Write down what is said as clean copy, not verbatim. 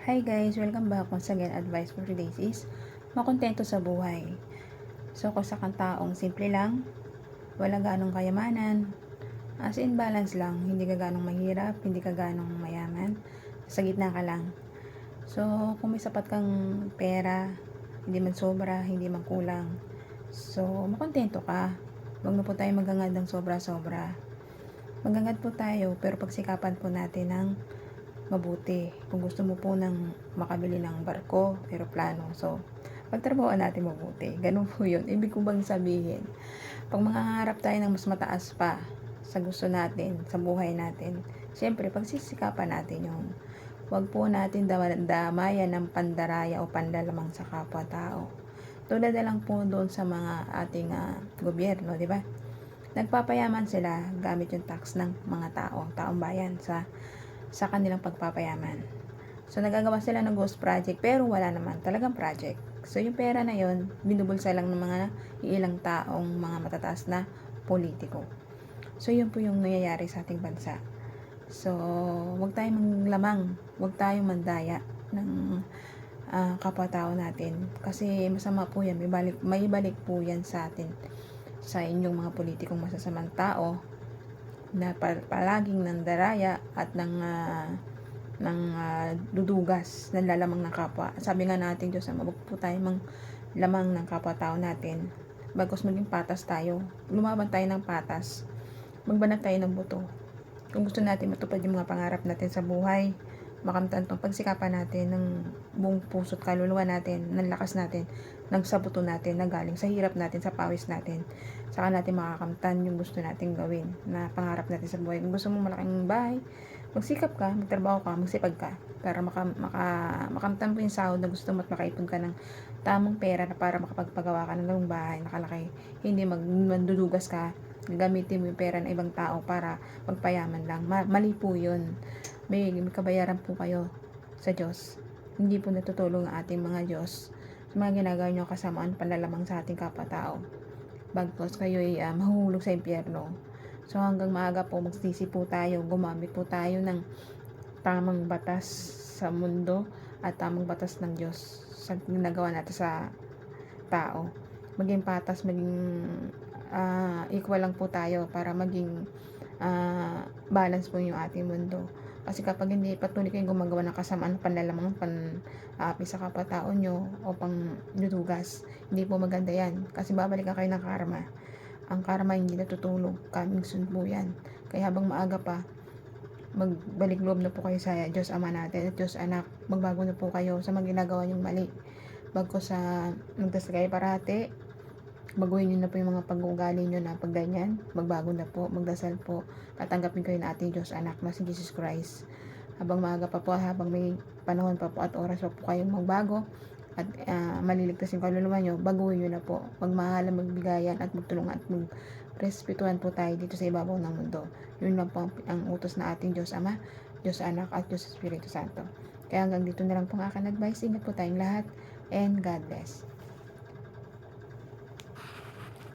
Hi guys! Welcome back. Once again, advice for today is makontento sa buhay. So, kung sa kang taong simple lang, wala ganong kayamanan, as in balance lang, hindi ka ganong mahirap, hindi ka ganong mayaman, sa gitna ka lang. So, kung may sapat kang pera, hindi man sobra, hindi man kulang, so, makontento ka. Huwag na po tayo maghangad ng sobra-sobra. Maghangad po tayo, pero pagsikapan po natin ng mabuti. Kung gusto mo po ng makabili ng barko, eroplano, so pagtrabahoan natin mabuti. Ganun po yun. Ibig ko bang sabihin, pag mangangarap tayo ng mas mataas pa sa gusto natin, sa buhay natin, syempre pagsisikapan natin yun. Huwag po natin damayan ng pandaraya o panlalamang sa kapwa-tao. Tulad na lang po doon sa mga ating gobyerno, di ba? Nagpapayaman sila gamit yung tax ng mga taong bayan sa kanilang pagpapayaman. So, nagagawa sila ng ghost project pero wala naman talagang project. So, yung pera na yon binubulsa lang ng mga ilang taong mga matataas na politiko. So, yun po yung nangyayari sa ating bansa. So, wag tayong manglamang, wag tayong mandaya ng kapwa-tao natin. Kasi masama po yan, may balik po yan sa atin, sa inyong mga politikong masasamang tao na palaging nandaraya at dudugas ng lalamang ng kapwa. Sabi nga natin, Diyos, wag po tayo mang lamang ng kapwa-tao natin. Bagos maging patas tayo. Lumaban tayo ng patas. Magbanat tayo ng buto. Kung gusto natin matupad yung mga pangarap natin sa buhay, makamtan tong pagsikapan natin ng buong puso't kaluluwa natin, ng lakas natin, ng sa buto natin, na galing sa hirap natin, sa pawis natin. Saka natin makakamtan yung gusto natin gawin na pangarap natin sa buhay. Kung gusto mong malaking bahay, magsikap ka, magtrabaho ka, magsipag ka para makamtan mo yung sahod na gusto mo at makaipon ka ng tamang pera na para makapagpagawa ka ng ganung bahay nakalaki. Hindi mandudugas ka, gamitin mo yung pera ng ibang tao para magpayaman lang. Mali po yun. May kabayaran po kayo sa Diyos. Hindi po natutulong ang ating mga Diyos sa mga ginagawa nyo kasamaan panlalamang sa ating kapwa-tao. Bagkos kayo ay mahuhulog sa impyerno. So hanggang maaga po magsisi po tayo, gumamit po tayo ng tamang batas sa mundo at tamang batas ng Diyos sa ginagawa natin sa tao. Maging patas, maging equal lang po tayo para maging balance po yung ating mundo. Kasi kapag hindi patuloy kayong gumagawa ng kasamaan, panlalamang, api sa kapwa-tao nyo o pang dudugas, hindi po maganda yan. Kasi babalikan kayo ng karma. Ang karma hindi natutulog, coming soon po yan. Kaya habang maaga pa, magbalik loob na po kayo sa Diyos Ama natin at Diyos Anak. Magbago na po kayo sa mga ginagawa nyong mali. Bago sa magdasal kayo parati, baguhin nyo na po yung mga pag-uugali nyo na pagganyan. Magbago na po, magdasal po. Tatanggapin kayo na ating Diyos Anak na si Jesus Christ. Habang maaga pa po, habang may panahon pa po at oras pa po kayong magbago at maliligtas yung kaluluwa nyo, baguhin nyo na po. Magmahalan, magbigayan at magtulungan at magrespetuhan po tayo dito sa ibabaw ng mundo. Yun lang po ang utos na ating Diyos Ama, Diyos Anak at Diyos Espiritu Santo. Kaya hanggang dito na lang po ang aking advice. Ingat po tayong lahat and God bless.